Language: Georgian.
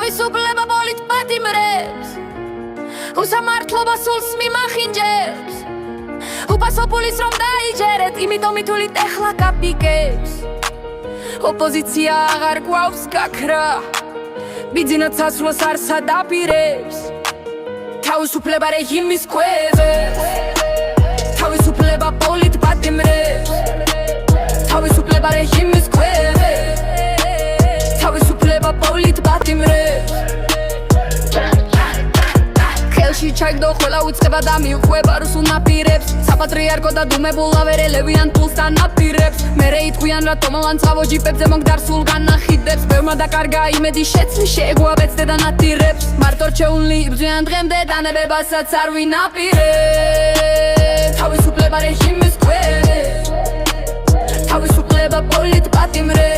თავისუფლება ბოლით პატიმრებს უსამართლობა სულს მიმახინჯებს უპასობულის რომ დაიჯერეთ იმიტომ ითვლით ეხლა კაპიკებს ოპოზიცია აღარ გვაქვს გაქრა ბიძინა ცაცვლას არც ადაპირებს თავისუფლება რეჟიმის ქვევებს თავისუფლება ბოლით პატიმრებს თავისუფლება რეჟიმის ქვევებს თავისუფლება ბოლით პატიმრებს ხელში ჩაიგდო ყველა უწყება და მიუყვება რუსულ ნაპირებს საპატრიარქო და დუმებულ ავერელებიან ფულს და ნაპირებს მერე იტყვიან რატომ ლანცავო ჯიპებზე მოგდარ სულ განახიდებს ბევრმა დაკარგა იმედი შეცვლი შეეგვაბეც დედა ნატირებს მარტო რჩეულნი იბრძვიან დღემდე დანებებასაც არ ვინაპირებს თავისუფლება რეჟიმის ქვევებს თავისუფლება ბოლით პატიმრებს